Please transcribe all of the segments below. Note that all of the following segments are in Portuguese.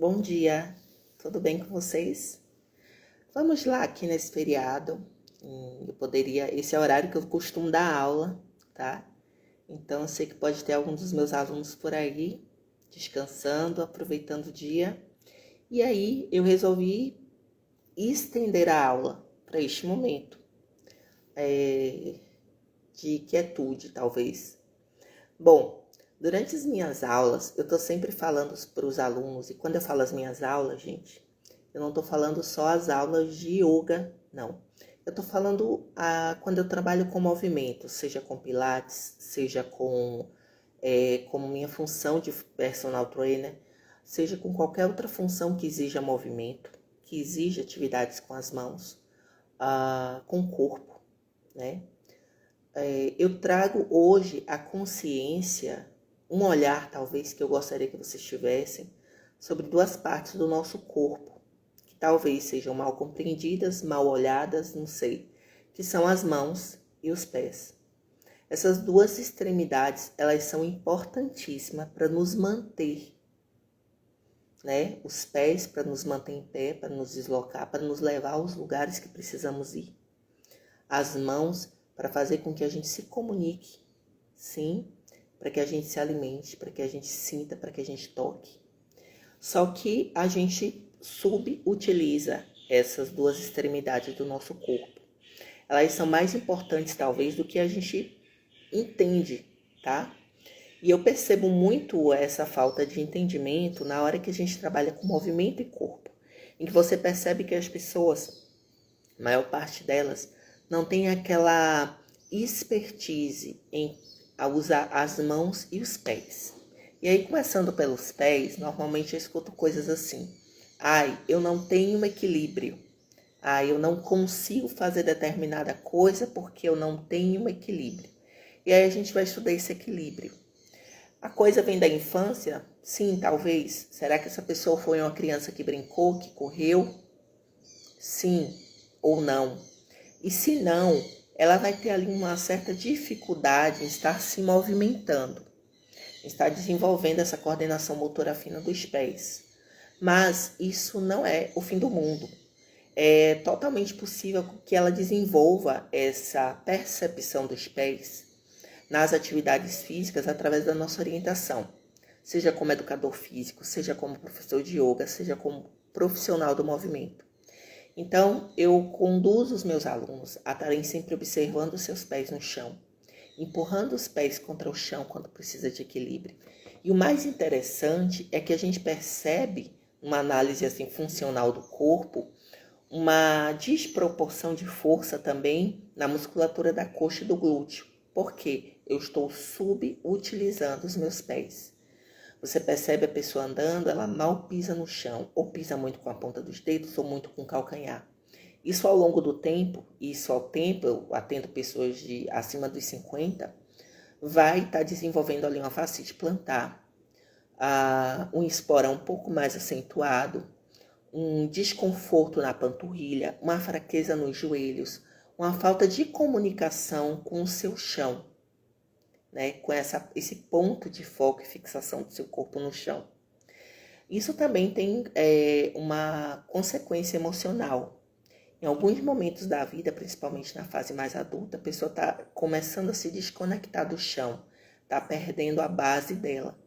Bom dia, tudo bem com vocês? Vamos lá aqui nesse feriado. Esse é o horário que eu costumo dar aula, tá? Então eu sei que pode ter algum dos meus alunos por aí, descansando, aproveitando o dia. E aí eu resolvi estender a aula para este momento de quietude, talvez. Bom, durante as minhas aulas, eu tô sempre falando para os alunos, e quando eu falo as minhas aulas, gente, eu não tô falando só as aulas de yoga, não. Eu tô falando quando eu trabalho com movimento, seja com pilates, seja como minha função de personal trainer, seja com qualquer outra função que exija movimento, que exija atividades com as mãos, com o corpo, né? Eu trago hoje a consciência, um olhar talvez que eu gostaria que vocês tivessem sobre duas partes do nosso corpo, que talvez sejam mal compreendidas, mal olhadas, não sei, que são as mãos e os pés. Essas duas extremidades, elas são importantíssimas para nos manter, né? Os pés para nos manter em pé, para nos deslocar, para nos levar aos lugares que precisamos ir. As mãos para fazer com que a gente se comunique, sim, para que a gente se alimente, para que a gente sinta, para que a gente toque. Só que a gente subutiliza essas duas extremidades do nosso corpo. Elas são mais importantes, talvez, do que a gente entende, tá? E eu percebo muito essa falta de entendimento na hora que a gente trabalha com movimento e corpo, em que você percebe que as pessoas, a maior parte delas, não tem aquela expertise em usar as mãos e os pés. E aí, começando pelos pés, normalmente eu escuto coisas assim: ai, eu não tenho equilíbrio. Ai, eu não consigo fazer determinada coisa porque eu não tenho equilíbrio. E aí a gente vai estudar esse equilíbrio. A coisa vem da infância? Sim, talvez. Será que essa pessoa foi uma criança que brincou, que correu? Sim ou não? E se não, ela vai ter ali uma certa dificuldade em estar se movimentando, em estar desenvolvendo essa coordenação motora fina dos pés. Mas isso não é o fim do mundo. É totalmente possível que ela desenvolva essa percepção dos pés nas atividades físicas através da nossa orientação, seja como educador físico, seja como professor de yoga, seja como profissional do movimento. Então, eu conduzo os meus alunos a estarem sempre observando os seus pés no chão, empurrando os pés contra o chão quando precisa de equilíbrio. E o mais interessante é que a gente percebe, uma análise assim funcional do corpo, uma desproporção de força também na musculatura da coxa e do glúteo. Por quê? Eu estou subutilizando os meus pés. Você percebe a pessoa andando, ela mal pisa no chão, ou pisa muito com a ponta dos dedos, ou muito com o calcanhar. Isso ao longo do tempo, eu atendo pessoas de acima dos 50, vai estar desenvolvendo ali uma fascite plantar, um esporão um pouco mais acentuado, um desconforto na panturrilha, uma fraqueza nos joelhos, uma falta de comunicação com o seu chão, né? Com esse ponto de foco e fixação do seu corpo no chão. Isso também tem uma consequência emocional. Em alguns momentos da vida, principalmente na fase mais adulta, a pessoa está começando a se desconectar do chão, está perdendo a base dela.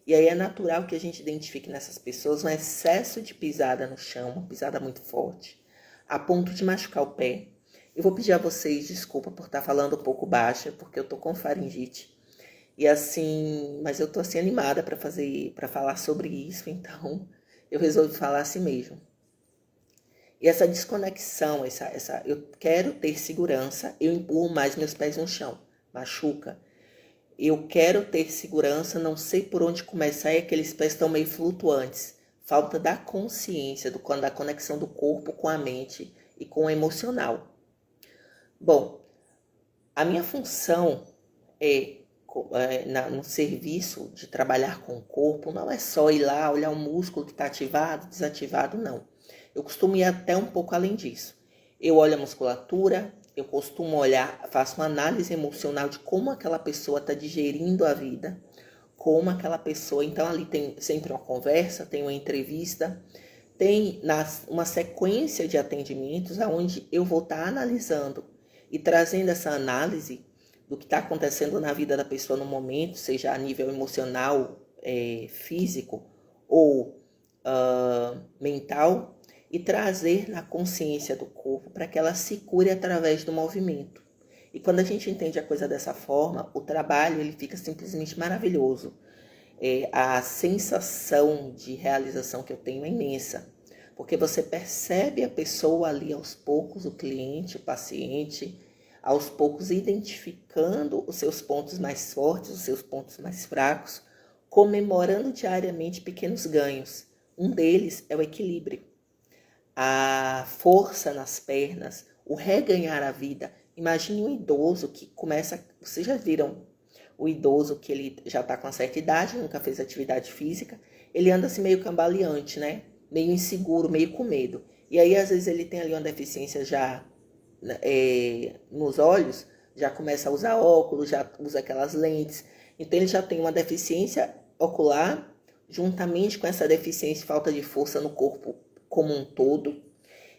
E aí é natural que a gente identifique nessas pessoas um excesso de pisada no chão, uma pisada muito forte, a ponto de machucar o pé. Eu vou pedir a vocês desculpa por estar falando um pouco baixa, porque eu tô com faringite. E assim, mas eu tô assim animada para falar sobre isso, então eu resolvi falar assim mesmo. E essa desconexão, eu quero ter segurança, eu empurro mais meus pés no chão, machuca. Eu quero ter segurança, não sei por onde começar e aqueles pés estão meio flutuantes. Falta da consciência, da conexão do corpo com a mente e com o emocional. Bom, a minha função no serviço de trabalhar com o corpo não é só ir lá olhar o músculo que está ativado, desativado, não. Eu costumo ir até um pouco além disso. Eu olho a musculatura, eu costumo olhar, faço uma análise emocional de como aquela pessoa está digerindo a vida, como aquela pessoa. Então ali tem sempre uma conversa, tem uma entrevista, tem uma sequência de atendimentos onde eu vou estar analisando e trazendo essa análise do que está acontecendo na vida da pessoa no momento, seja a nível emocional, físico ou mental, e trazer na consciência do corpo para que ela se cure através do movimento. E quando a gente entende a coisa dessa forma, o trabalho ele fica simplesmente maravilhoso. A sensação de realização que eu tenho é imensa, porque você percebe a pessoa ali aos poucos, o cliente, o paciente, aos poucos identificando os seus pontos mais fortes, os seus pontos mais fracos, comemorando diariamente pequenos ganhos. Um deles é o equilíbrio, a força nas pernas, o reganhar a vida. Imagine um idoso que começa... Vocês já viram o idoso que ele já está com uma certa idade, nunca fez atividade física, ele anda assim meio cambaleante, né? Meio inseguro, meio com medo. E aí, às vezes, ele tem ali uma deficiência já nos olhos, já começa a usar óculos, já usa aquelas lentes. Então, ele já tem uma deficiência ocular, juntamente com essa deficiência e falta de força no corpo como um todo,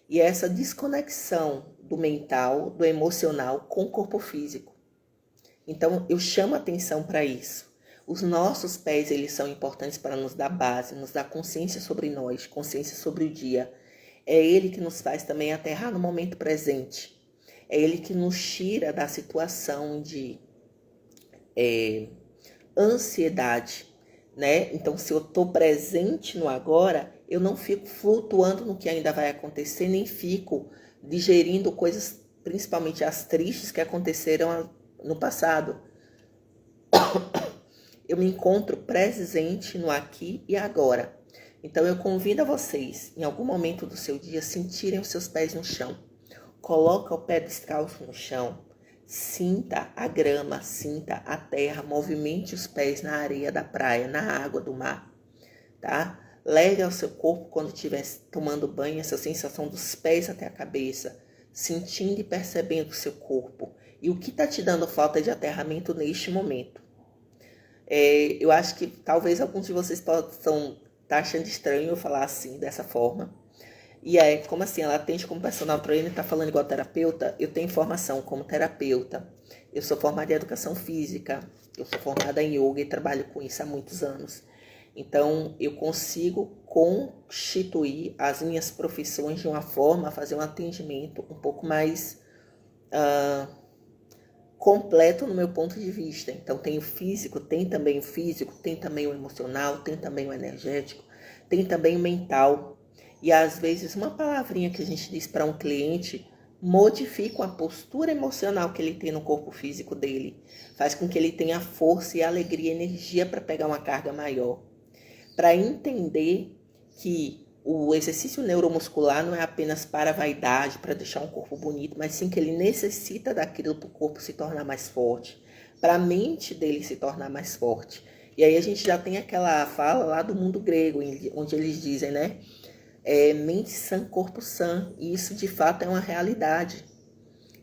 e essa desconexão do mental, do emocional com o corpo físico. Então, eu chamo atenção para isso. Os nossos pés, eles são importantes para nos dar base, nos dar consciência sobre nós, consciência sobre o dia. É ele que nos faz também aterrar no momento presente. É ele que nos tira da situação de ansiedade, né? Então, se eu estou presente no agora, eu não fico flutuando no que ainda vai acontecer, nem fico digerindo coisas, principalmente as tristes que aconteceram no passado. Eu me encontro presente no aqui e agora. Então eu convido a vocês, em algum momento do seu dia, sentirem os seus pés no chão. Coloca o pé descalço no chão. Sinta a grama, sinta a terra, movimente os pés na areia da praia, na água do mar, tá? Leve ao seu corpo quando estiver tomando banho essa sensação dos pés até a cabeça, sentindo e percebendo o seu corpo. E o que está te dando falta de aterramento neste momento? Eu acho que talvez alguns de vocês possam estar achando estranho eu falar assim, dessa forma. E como assim, ela atende como personal trainer, tá falando igual terapeuta? Eu tenho formação como terapeuta. Eu sou formada em educação física. Eu sou formada em yoga e trabalho com isso há muitos anos. Então, eu consigo constituir as minhas profissões de uma forma a fazer um atendimento um pouco mais completo no meu ponto de vista. Então, tem o físico, tem também o emocional, tem também o energético, tem também o mental. E às vezes uma palavrinha que a gente diz para um cliente modifica a postura emocional que ele tem no corpo físico dele. Faz com que ele tenha força e alegria, energia para pegar uma carga maior. Para entender que o exercício neuromuscular não é apenas para a vaidade, para deixar um corpo bonito, mas sim que ele necessita daquilo para o corpo se tornar mais forte, para a mente dele se tornar mais forte. E aí a gente já tem aquela fala lá do mundo grego, onde eles dizem, né? Mente sã, corpo sã. E isso de fato é uma realidade.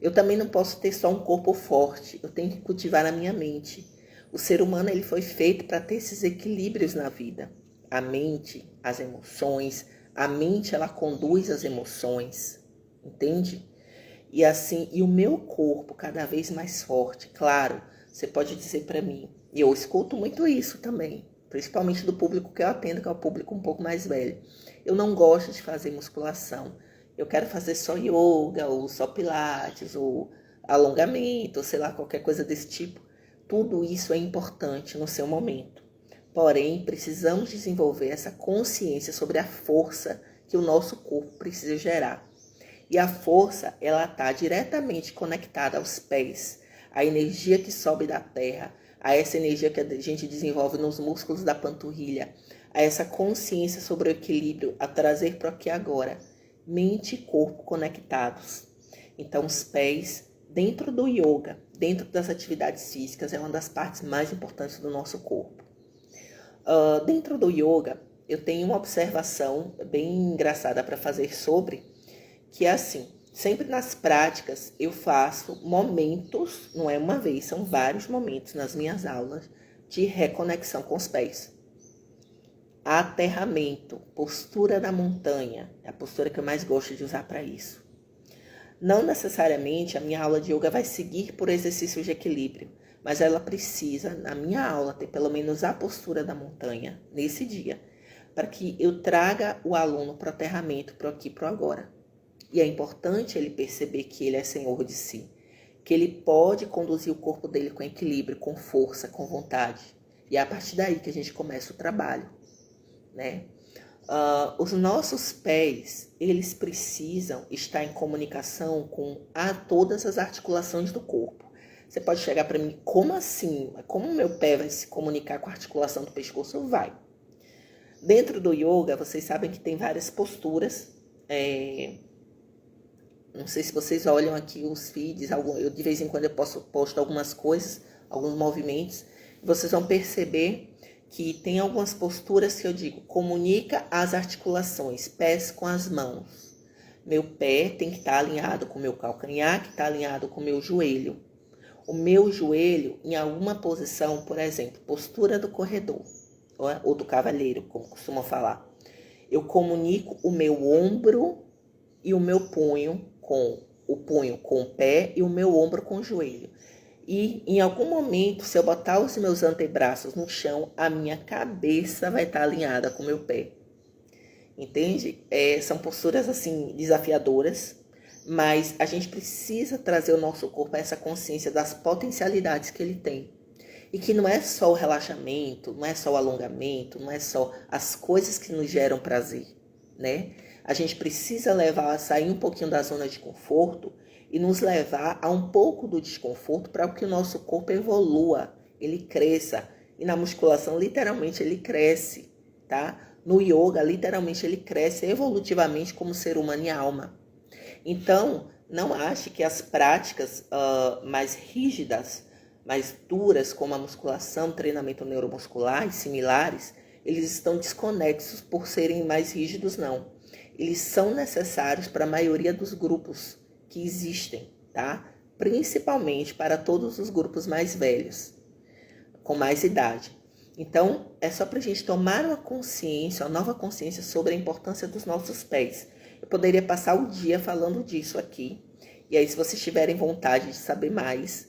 Eu também não posso ter só um corpo forte, eu tenho que cultivar a minha mente. O ser humano ele foi feito para ter esses equilíbrios na vida. A mente, as emoções, a mente ela conduz as emoções, entende? E assim, e o meu corpo cada vez mais forte, claro, você pode dizer para mim, e eu escuto muito isso também, principalmente do público que eu atendo, que é o público um pouco mais velho. Eu não gosto de fazer musculação. Eu quero fazer só yoga, ou só pilates, ou alongamento, ou sei lá, qualquer coisa desse tipo. Tudo isso é importante no seu momento. Porém, precisamos desenvolver essa consciência sobre a força que o nosso corpo precisa gerar. E a força, ela está diretamente conectada aos pés, à energia que sobe da terra, a essa energia que a gente desenvolve nos músculos da panturrilha, a essa consciência sobre o equilíbrio, a trazer para o aqui e agora, mente e corpo conectados. Então, os pés, dentro do yoga, dentro das atividades físicas, é uma das partes mais importantes do nosso corpo. Dentro do yoga, eu tenho uma observação bem engraçada para fazer sobre, que é assim, sempre nas práticas eu faço momentos, não é uma vez, são vários momentos nas minhas aulas, de reconexão com os pés. Aterramento, postura da montanha, é a postura que eu mais gosto de usar para isso. Não necessariamente a minha aula de yoga vai seguir por exercícios de equilíbrio, mas ela precisa, na minha aula, ter pelo menos a postura da montanha nesse dia, para que eu traga o aluno para o aterramento, para o aqui e para o agora. E é importante ele perceber que ele é senhor de si, que ele pode conduzir o corpo dele com equilíbrio, com força, com vontade. E é a partir daí que a gente começa o trabalho, né? Os nossos pés, eles precisam estar em comunicação com todas as articulações do corpo. Você pode chegar para mim, como assim? Como o meu pé vai se comunicar com a articulação do pescoço? Vai. Dentro do yoga, vocês sabem que tem várias posturas. Não sei se vocês olham aqui os feeds, eu de vez em quando eu posto algumas coisas, alguns movimentos. Vocês vão perceber que tem algumas posturas que eu digo, comunica as articulações, pés com as mãos. Meu pé tem que estar alinhado com o meu calcanhar, que está alinhado com o meu joelho. O meu joelho, em alguma posição, por exemplo, postura do corredor, ou do cavalheiro, como costumam falar. Eu comunico o meu ombro e o meu punho com o pé e o meu ombro com o joelho. E em algum momento, se eu botar os meus antebraços no chão, a minha cabeça vai estar alinhada com o meu pé. Entende? São posturas assim desafiadoras, mas a gente precisa trazer o nosso corpo a essa consciência das potencialidades que ele tem. E que não é só o relaxamento, não é só o alongamento, não é só as coisas que nos geram prazer, né? A gente precisa sair um pouquinho da zona de conforto e nos levar a um pouco do desconforto para que o nosso corpo evolua, ele cresça. E na musculação, literalmente, ele cresce, tá? No yoga, literalmente, ele cresce evolutivamente como ser humano e alma. Então, não ache que as práticas mais rígidas, mais duras, como a musculação, treinamento neuromuscular e similares, eles estão desconexos por serem mais rígidos, não. Eles são necessários para a maioria dos grupos que existem, tá? Principalmente para todos os grupos mais velhos, com mais idade. Então, é só para a gente tomar uma nova consciência sobre a importância dos nossos pés. Eu poderia passar o dia falando disso aqui. E aí, se vocês tiverem vontade de saber mais,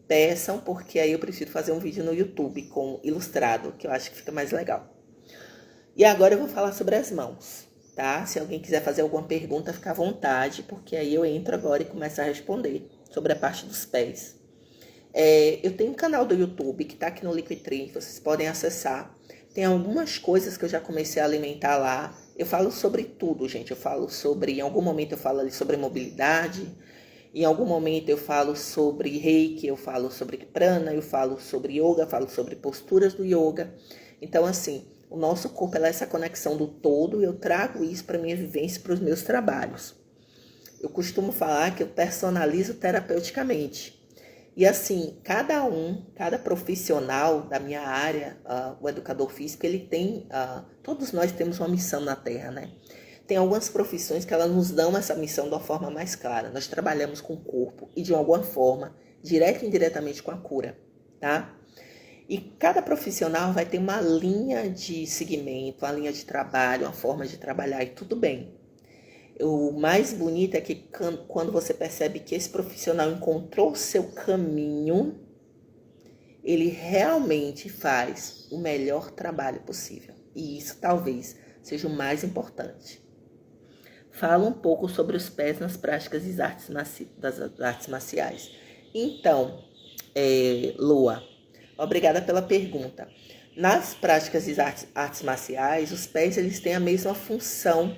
peçam, porque aí eu prefiro fazer um vídeo no YouTube com ilustrado, que eu acho que fica mais legal. E agora eu vou falar sobre as mãos. Tá? Se alguém quiser fazer alguma pergunta, fica à vontade, porque aí eu entro agora e começo a responder sobre a parte dos pés. Eu tenho um canal do YouTube que está aqui no Linktree, vocês podem acessar. Tem algumas coisas que eu já comecei a alimentar lá. Eu falo sobre tudo, gente. Em algum momento eu falo ali sobre mobilidade, em algum momento eu falo sobre reiki, eu falo sobre prana, eu falo sobre yoga, falo sobre posturas do yoga. Então, assim, o nosso corpo é essa conexão do todo e eu trago isso para minha vivência, para os meus trabalhos. Eu costumo falar que eu personalizo terapeuticamente. E assim, cada profissional da minha área, o educador físico, ele tem, todos nós temos uma missão na Terra, né? Tem algumas profissões que elas nos dão essa missão de uma forma mais clara. Nós trabalhamos com o corpo e de alguma forma, direta e indiretamente com a cura, tá? E cada profissional vai ter uma linha de segmento, uma linha de trabalho, uma forma de trabalhar e tudo bem. O mais bonito é que quando você percebe que esse profissional encontrou o seu caminho, ele realmente faz o melhor trabalho possível. E isso talvez seja o mais importante. Fala um pouco sobre os pés nas práticas das artes marciais. Então, Lua, obrigada pela pergunta. Nas práticas de artes marciais, os pés eles têm a mesma função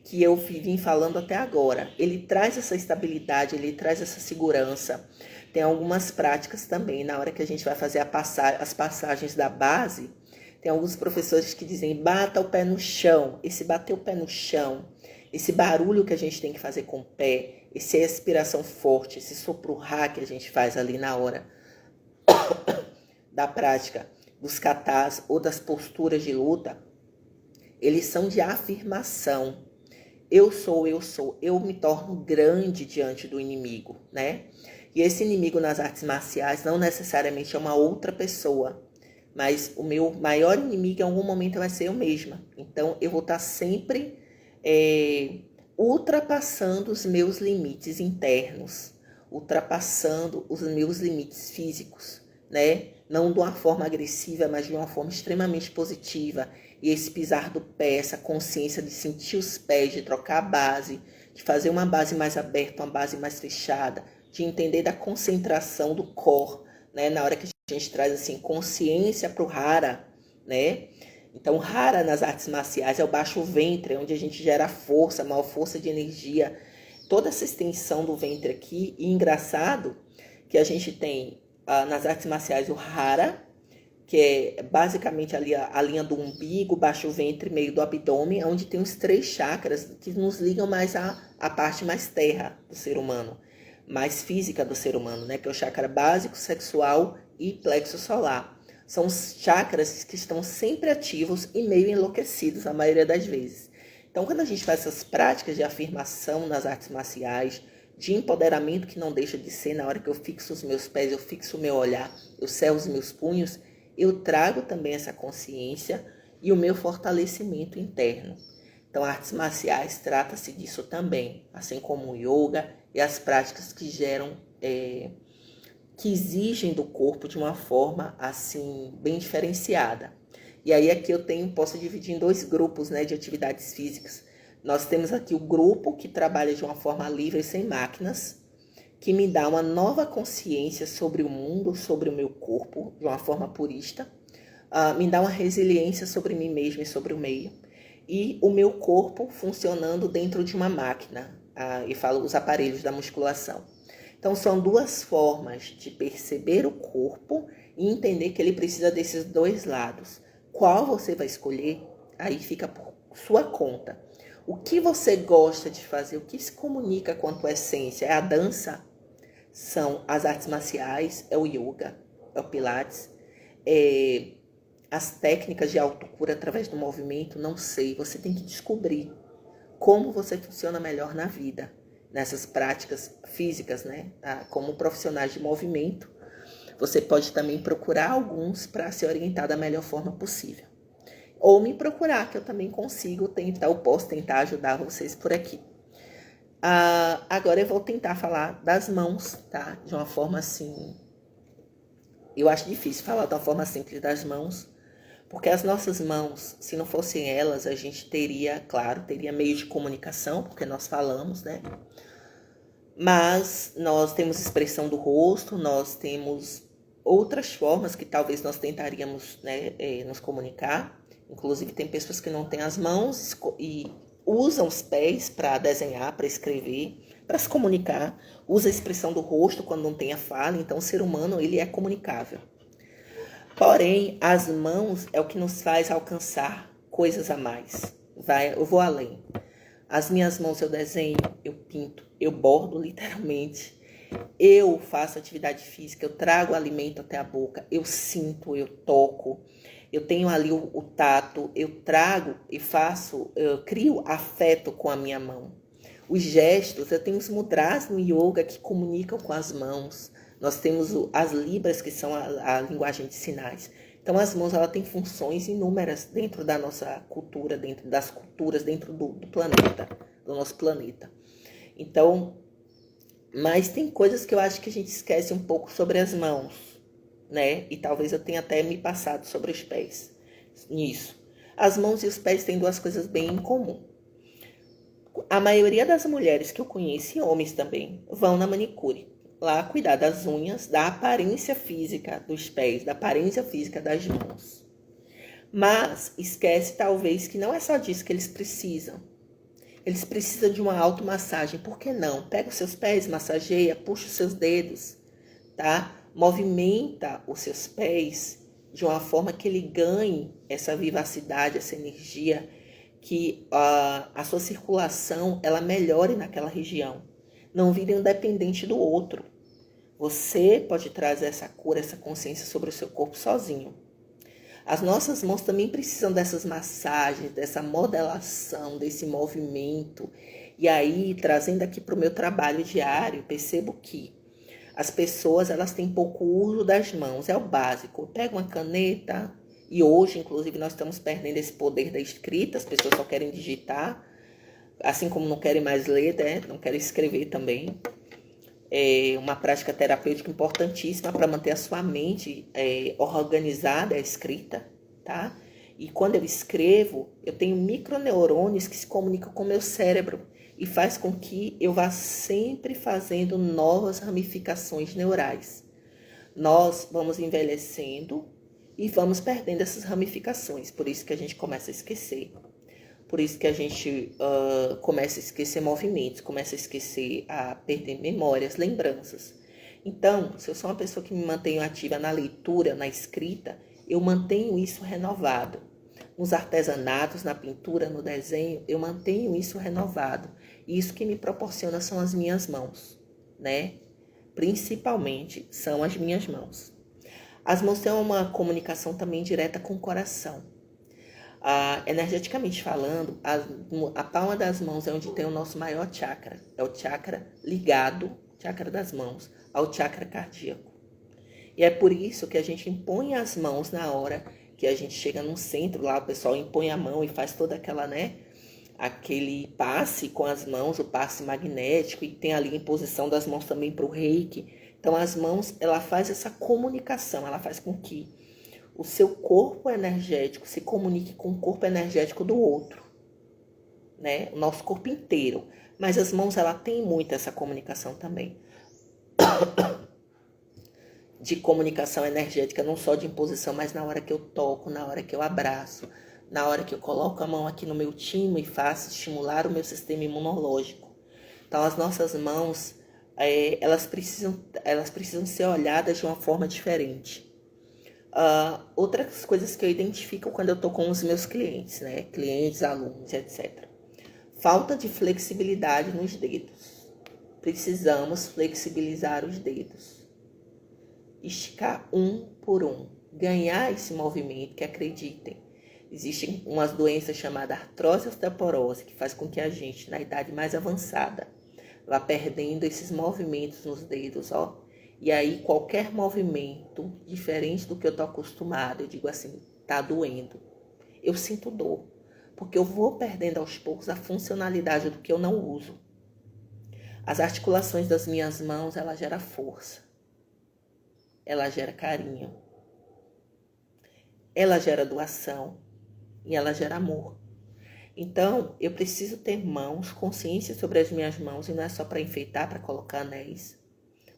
que eu vim falando até agora. Ele traz essa estabilidade, ele traz essa segurança. Tem algumas práticas também, na hora que a gente vai fazer as passagens da base, tem alguns professores que dizem, bata o pé no chão. Esse bater o pé no chão, esse barulho que a gente tem que fazer com o pé, essa respiração forte, esse sopro rá que a gente faz ali na hora da prática dos katas ou das posturas de luta, eles são de afirmação. Eu sou, eu me torno grande diante do inimigo, né? E esse inimigo nas artes marciais não necessariamente é uma outra pessoa. mas o meu maior inimigo em algum momento vai ser eu mesma. Então, eu vou estar sempre ultrapassando os meus limites internos, ultrapassando os meus limites físicos, né? Não de uma forma agressiva, mas de uma forma extremamente positiva. E esse pisar do pé, essa consciência de sentir os pés, de trocar a base, de fazer uma base mais aberta, uma base mais fechada, de entender da concentração do core, né? Na hora que a gente traz assim consciência para o hara, né? Então, hara nas artes marciais é o baixo ventre, onde a gente gera força, maior força de energia. Toda essa extensão do ventre aqui. E engraçado que a gente tem nas artes marciais o hara, que é basicamente ali a linha do umbigo, baixo ventre, meio do abdômen, onde tem os 3 chakras que nos ligam mais à parte mais terra do ser humano, mais física do ser humano, né? Que é o chakra básico, sexual e plexo solar. São os chakras que estão sempre ativos e meio enlouquecidos a maioria das vezes. Então, quando a gente faz essas práticas de afirmação nas artes marciais, de empoderamento que não deixa de ser, na hora que eu fixo os meus pés, eu fixo o meu olhar, eu cerro os meus punhos, eu trago também essa consciência e o meu fortalecimento interno. Então, artes marciais trata-se disso também, assim como o yoga e as práticas que geram, que exigem do corpo de uma forma assim bem diferenciada. E aí aqui posso dividir em 2 grupos, né, de atividades físicas. Nós temos aqui o grupo que trabalha de uma forma livre, sem máquinas, que me dá uma nova consciência sobre o mundo, sobre o meu corpo, de uma forma purista, me dá uma resiliência sobre mim mesmo e sobre o meio, e o meu corpo funcionando dentro de uma máquina, e falo os aparelhos da musculação. Então, são 2 formas de perceber o corpo e entender que ele precisa desses 2 lados. Qual você vai escolher, aí fica por sua conta. O que você gosta de fazer, o que se comunica com a tua essência? É a dança? São as artes marciais? É o yoga? É o pilates? As técnicas de autocura através do movimento? Não sei, você tem que descobrir como você funciona melhor na vida, nessas práticas físicas, né? Como profissionais de movimento, você pode também procurar alguns para se orientar da melhor forma possível. Ou me procurar, que eu também consigo tentar, eu posso tentar ajudar vocês por aqui. Agora eu vou tentar falar das mãos, tá? De uma forma assim... Eu acho difícil falar de uma forma simples das mãos, porque as nossas mãos, se não fossem elas, a gente teria, claro, teria meio de comunicação, porque nós falamos, né? Mas nós temos expressão do rosto, nós temos outras formas que talvez nós tentaríamos, né, nos comunicar. Inclusive tem pessoas que não têm as mãos e usam os pés para desenhar, para escrever, para se comunicar. Usa a expressão do rosto quando não tem a fala. Então o ser humano ele é comunicável. Porém, as mãos é o que nos faz alcançar coisas a mais. Eu vou além. As minhas mãos eu desenho, eu pinto, eu bordo literalmente. Eu faço atividade física, eu trago alimento até a boca, eu sinto, eu toco. Eu tenho ali o tato, eu trago e eu crio afeto com a minha mão. Os gestos, eu tenho os mudras no yoga que comunicam com as mãos. Nós temos as libras, que são a linguagem de sinais. Então, as mãos ela tem funções inúmeras dentro da nossa cultura, dentro das culturas, dentro do planeta, do nosso planeta. Então, mas tem coisas que eu acho que a gente esquece um pouco sobre as mãos, né? E talvez eu tenha até me passado sobre os pés nisso. As mãos e os pés têm 2 coisas bem em comum. A maioria das mulheres que eu conheço, e homens também, vão na manicure. Lá cuidar das unhas, da aparência física dos pés, da aparência física das mãos. Mas esquece talvez que não é só disso que eles precisam. Eles precisam de uma automassagem. Por que não? Pega os seus pés, massageia, puxa os seus dedos, tá? Movimenta os seus pés de uma forma que ele ganhe essa vivacidade, essa energia, que a sua circulação ela melhore naquela região. Não vire um dependente do outro. Você pode trazer essa cura, essa consciência sobre o seu corpo sozinho. As nossas mãos também precisam dessas massagens, dessa modelação, desse movimento. E aí, trazendo aqui para o meu trabalho diário, percebo que As pessoas, elas têm pouco uso das mãos, é o básico. Pega uma caneta, e hoje, inclusive, nós estamos perdendo esse poder da escrita, as pessoas só querem digitar, assim como não querem mais ler, né? Não querem escrever também. É uma prática terapêutica importantíssima para manter a sua mente organizada, a escrita, tá? E quando eu escrevo, eu tenho microneurônios que se comunicam com o meu cérebro e faz com que eu vá sempre fazendo novas ramificações neurais. Nós vamos envelhecendo e vamos perdendo essas ramificações, por isso que a gente começa a esquecer. Por isso que a gente começa a esquecer movimentos, começa a esquecer, a perder memórias, lembranças. Então, se eu sou uma pessoa que me mantenho ativa na leitura, na escrita, eu mantenho isso renovado. Nos artesanatos, na pintura, no desenho, eu mantenho isso renovado. E isso que me proporciona são as minhas mãos, né? Principalmente são as minhas mãos. As mãos têm uma comunicação também direta com o coração. Energeticamente falando, a palma das mãos é onde tem o nosso maior chakra. É o chakra ligado, chakra das mãos, ao chakra cardíaco. E é por isso que a gente impõe as mãos na hora que a gente chega no centro, lá o pessoal impõe a mão e faz toda aquela, né? Aquele passe com as mãos, o passe magnético, e tem ali a imposição das mãos também para o reiki. Então as mãos, ela faz essa comunicação, ela faz com que o seu corpo energético se comunique com o corpo energético do outro, né? O nosso corpo inteiro. Mas as mãos, ela tem muito essa comunicação também. De comunicação energética, não só de imposição, mas na hora que eu toco, na hora que eu abraço, na hora que eu coloco a mão aqui no meu timo e faço estimular o meu sistema imunológico. Então, as nossas mãos, elas precisam ser olhadas de uma forma diferente. Outras coisas que eu identifico quando eu estou com os meus clientes, né? Clientes, alunos, etc. Falta de flexibilidade nos dedos. Precisamos flexibilizar os dedos. Esticar um por um. Ganhar esse movimento, que acreditem. Existem umas doenças chamadas artrose osteoporose, que faz com que a gente, na idade mais avançada, vá perdendo esses movimentos nos dedos, ó. E aí, qualquer movimento diferente do que eu tô acostumado, eu digo assim, tá doendo. Eu sinto dor, porque eu vou perdendo aos poucos a funcionalidade do que eu não uso. As articulações das minhas mãos, ela gera força. Ela gera carinho. Ela gera doação. E ela gera amor. Então, eu preciso ter mãos, consciência sobre as minhas mãos, e não é só para enfeitar, para colocar anéis,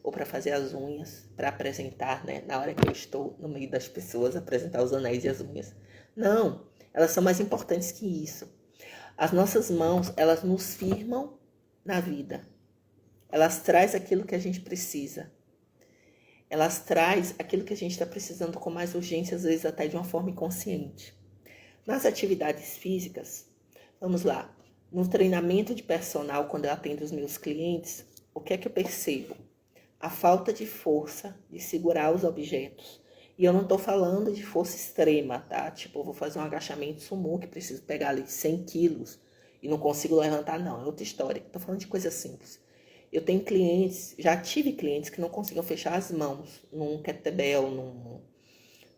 ou para fazer as unhas, para apresentar, né? Na hora que eu estou no meio das pessoas, apresentar os anéis e as unhas. Não, elas são mais importantes que isso. As nossas mãos, elas nos firmam na vida. Elas trazem aquilo que a gente precisa. Elas trazem aquilo que a gente está precisando com mais urgência, às vezes até de uma forma inconsciente. Nas atividades físicas, vamos lá, no treinamento de personal, quando eu atendo os meus clientes, o que é que eu percebo? A falta de força de segurar os objetos. E eu não estou falando de força extrema, tá? Tipo, eu vou fazer um agachamento sumô que preciso pegar ali 100 quilos e não consigo levantar, não. É outra história. Estou falando de coisa simples. Eu tenho clientes, já tive clientes que não conseguiam fechar as mãos num kettlebell,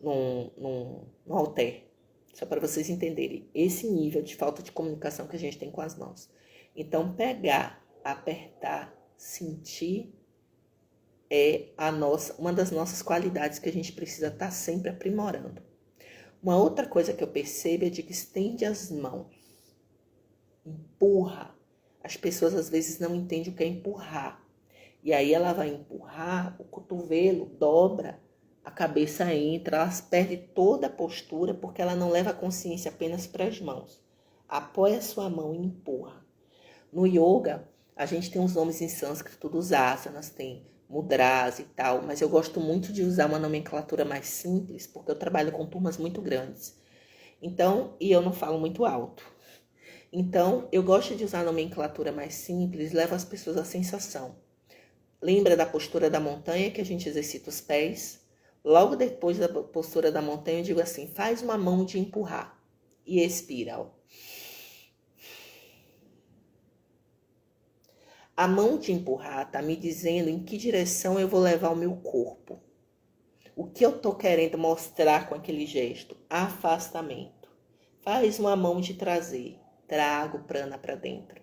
num halter. Só para vocês entenderem esse nível de falta de comunicação que a gente tem com as mãos. Então, pegar, apertar, sentir é uma das nossas qualidades que a gente precisa estar sempre aprimorando. Uma outra coisa que eu percebo é de que estende as mãos, empurra. As pessoas às vezes não entendem o que é empurrar. E aí ela vai empurrar, o cotovelo dobra, a cabeça entra, ela perde toda a postura porque ela não leva a consciência apenas para as mãos. Apoia a sua mão e empurra. No yoga, a gente tem uns nomes em sânscrito dos asanas, tem mudras e tal, mas eu gosto muito de usar uma nomenclatura mais simples, porque eu trabalho com turmas muito grandes. Então, e eu não falo muito alto. Então, eu gosto de usar a nomenclatura mais simples, leva as pessoas à sensação. Lembra da postura da montanha que a gente exercita os pés? Logo depois da postura da montanha, eu digo assim, faz uma mão de empurrar e expira, ó. A mão de empurrar está me dizendo em que direção eu vou levar o meu corpo. O que eu estou querendo mostrar com aquele gesto? Afastamento. Faz uma mão de trazer, traga o prana para dentro.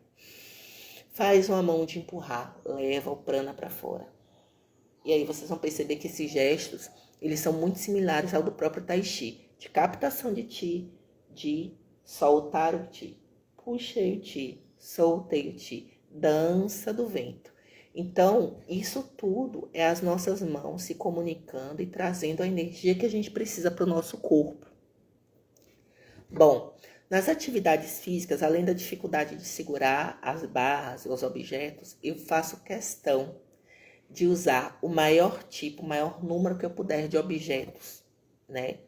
Faz uma mão de empurrar, leva o prana para fora. E aí vocês vão perceber que esses gestos, eles são muito similares ao do próprio Tai Chi. De captação de Chi, de soltar o Chi. Puxei o Chi, soltei o Chi. Dança do vento. Então, isso tudo é as nossas mãos se comunicando e trazendo a energia que a gente precisa para o nosso corpo. Bom, nas atividades físicas, além da dificuldade de segurar as barras e os objetos, eu faço questão de usar o maior tipo, o maior número que eu puder de objetos, né?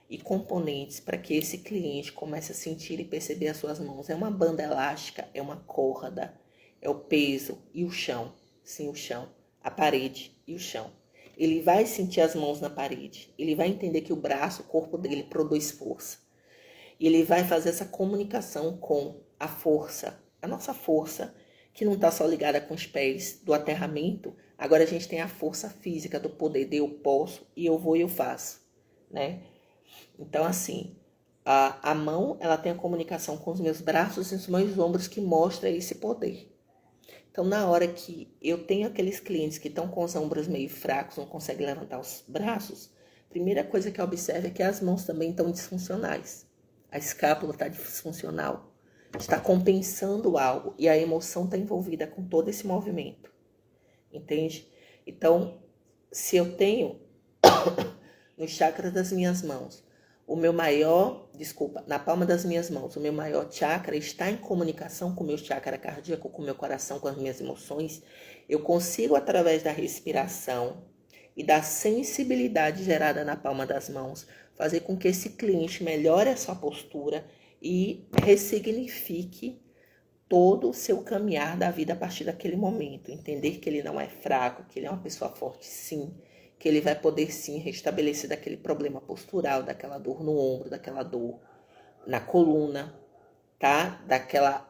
E componentes para que esse cliente comece a sentir e perceber as suas mãos. É uma banda elástica, é uma corda, é o peso e o chão. Sim, o chão, a parede e o chão. Ele vai sentir as mãos na parede, ele vai entender que o braço, o corpo dele produz força. E ele vai fazer essa comunicação com a força, a nossa força, que não está só ligada com os pés do aterramento. Agora a gente tem a força física do poder de eu posso e eu vou e eu faço, né? Então, assim, a mão, ela tem a comunicação com os meus braços e os meus ombros que mostra esse poder. Então, na hora que eu tenho aqueles clientes que estão com os ombros meio fracos, não conseguem levantar os braços, a primeira coisa que eu observo é que as mãos também estão disfuncionais. A escápula está disfuncional, está compensando algo e a emoção está envolvida com todo esse movimento. Entende? Então, se eu tenho nos chakras das minhas mãos, na palma das minhas mãos, o meu maior chakra está em comunicação com o meu chakra cardíaco, com o meu coração, com as minhas emoções, eu consigo, através da respiração e da sensibilidade gerada na palma das mãos, fazer com que esse cliente melhore a sua postura e ressignifique todo o seu caminhar da vida a partir daquele momento. Entender que ele não é fraco, que ele é uma pessoa forte, sim. Que ele vai poder, sim, restabelecer daquele problema postural, daquela dor no ombro, daquela dor na coluna, tá? Daquela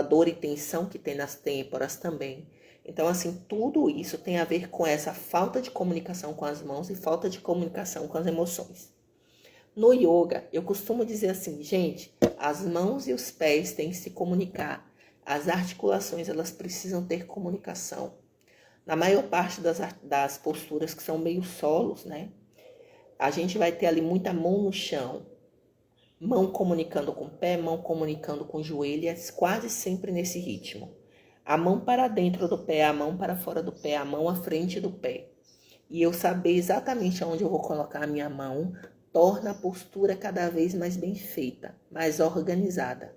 dor e tensão que tem nas têmporas também. Então, assim, tudo isso tem a ver com essa falta de comunicação com as mãos e falta de comunicação com as emoções. No yoga, eu costumo dizer assim, gente, as mãos e os pés têm que se comunicar. As articulações, elas precisam ter comunicação. Na maior parte das posturas que são meio solos, né? A gente vai ter ali muita mão no chão, mão comunicando com o pé, mão comunicando com o joelho, e é quase sempre nesse ritmo. A mão para dentro do pé, a mão para fora do pé, a mão à frente do pé. E eu saber exatamente onde eu vou colocar a minha mão torna a postura cada vez mais bem feita, mais organizada,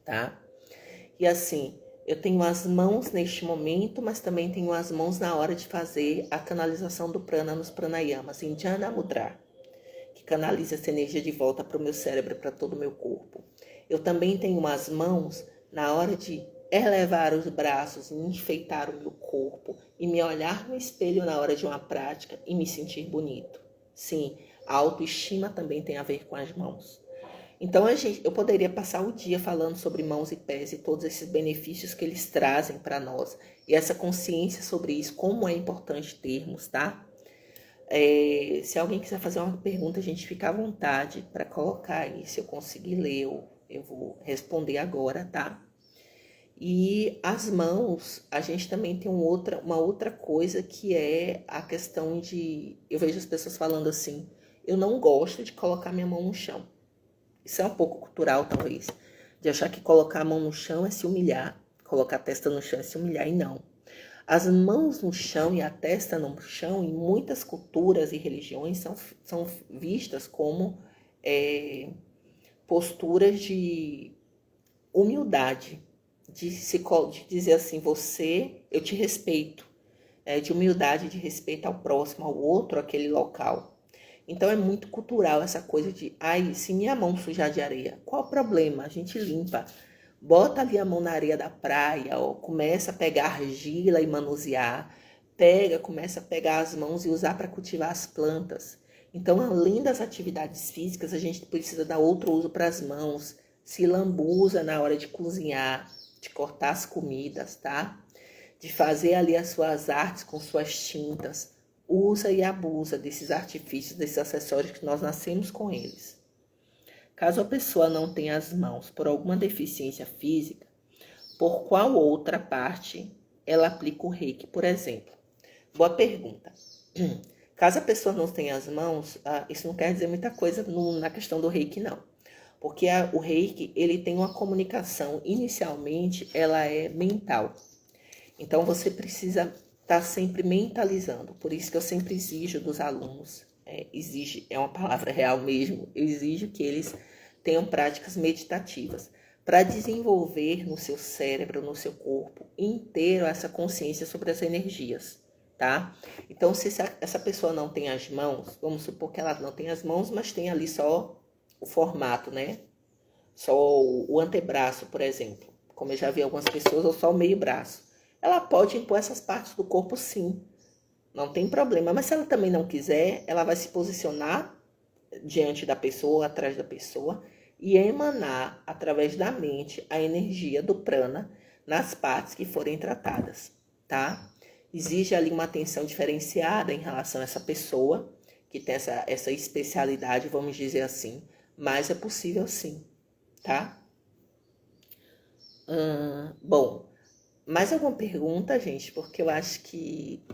tá? E assim, eu tenho as mãos neste momento, mas também tenho as mãos na hora de fazer a canalização do prana nos pranayamas, em Jnana Mudra, que canaliza essa energia de volta para o meu cérebro, para todo o meu corpo. Eu também tenho as mãos na hora de elevar os braços e enfeitar o meu corpo e me olhar no espelho na hora de uma prática e me sentir bonito. Sim, a autoestima também tem a ver com as mãos. Então, eu poderia passar o dia falando sobre mãos e pés e todos esses benefícios que eles trazem para nós. E essa consciência sobre isso, como é importante termos, tá? Se alguém quiser fazer uma pergunta, a gente fica à vontade para colocar aí. Se eu conseguir ler, eu vou responder agora, tá? E as mãos, a gente também tem uma outra coisa que é a questão de... Eu vejo as pessoas falando assim, eu não gosto de colocar minha mão no chão. Isso é um pouco cultural, talvez, de achar que colocar a mão no chão é se humilhar, colocar a testa no chão é se humilhar, e não. As mãos no chão e a testa no chão, em muitas culturas e religiões, são vistas como posturas de humildade, de dizer assim, eu te respeito, de humildade, de respeito ao próximo, ao outro, àquele local. Então é muito cultural essa coisa de, se minha mão sujar de areia, qual o problema? A gente limpa, bota ali a mão na areia da praia, começa a pegar argila e manusear, começa a pegar as mãos e usar para cultivar as plantas. Então, além das atividades físicas, a gente precisa dar outro uso para as mãos, se lambuza na hora de cozinhar, de cortar as comidas, tá? De fazer ali as suas artes com suas tintas. Usa e abusa desses artifícios, desses acessórios que nós nascemos com eles. Caso a pessoa não tenha as mãos por alguma deficiência física, por qual outra parte ela aplica o reiki, por exemplo? Boa pergunta. Caso a pessoa não tenha as mãos, isso não quer dizer muita coisa na questão do reiki, não. Porque o reiki, ele tem uma comunicação, inicialmente, ela é mental. Então, você precisa estar sempre mentalizando. Por isso que eu sempre exijo dos alunos, é uma palavra real mesmo, eu exijo que eles tenham práticas meditativas para desenvolver no seu cérebro, no seu corpo inteiro essa consciência sobre as energias, tá? Então, se essa pessoa não tem as mãos, vamos supor que ela não tem as mãos, mas tem ali só o formato, né? Só o antebraço, por exemplo, como eu já vi algumas pessoas, ou só o meio braço. Ela pode impor essas partes do corpo, sim, não tem problema. Mas se ela também não quiser, ela vai se posicionar diante da pessoa, atrás da pessoa, e emanar através da mente a energia do prana nas partes que forem tratadas, tá? Exige ali uma atenção diferenciada em relação a essa pessoa, que tem essa especialidade, vamos dizer assim, mas é possível sim, tá? Bom, mais alguma pergunta, gente? Porque eu acho que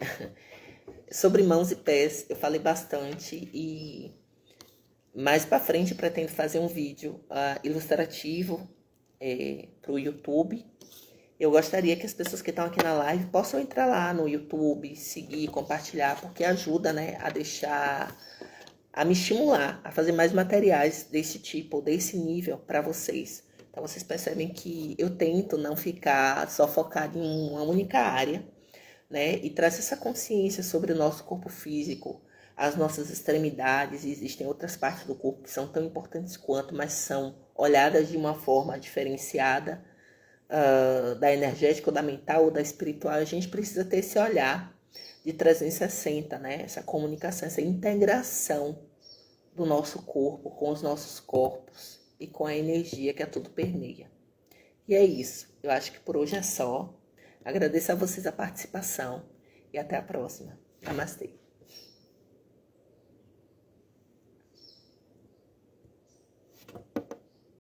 sobre mãos e pés eu falei bastante e mais para frente pretendo fazer um vídeo ilustrativo para o YouTube. Eu gostaria que as pessoas que estão aqui na live possam entrar lá no YouTube, seguir, compartilhar, porque ajuda, né, a me estimular a fazer mais materiais desse tipo, desse nível para vocês. Então vocês percebem que eu tento não ficar só focado em uma única área, né, e trazer essa consciência sobre o nosso corpo físico, as nossas extremidades. Existem outras partes do corpo que são tão importantes quanto, mas são olhadas de uma forma diferenciada, da energética, ou da mental, ou da espiritual. A gente precisa ter esse olhar de 360, né? Essa comunicação, essa integração do nosso corpo com os nossos corpos e com a energia que a tudo permeia. E é isso. Eu acho que por hoje é só. Agradeço a vocês a participação e até a próxima. Namastê.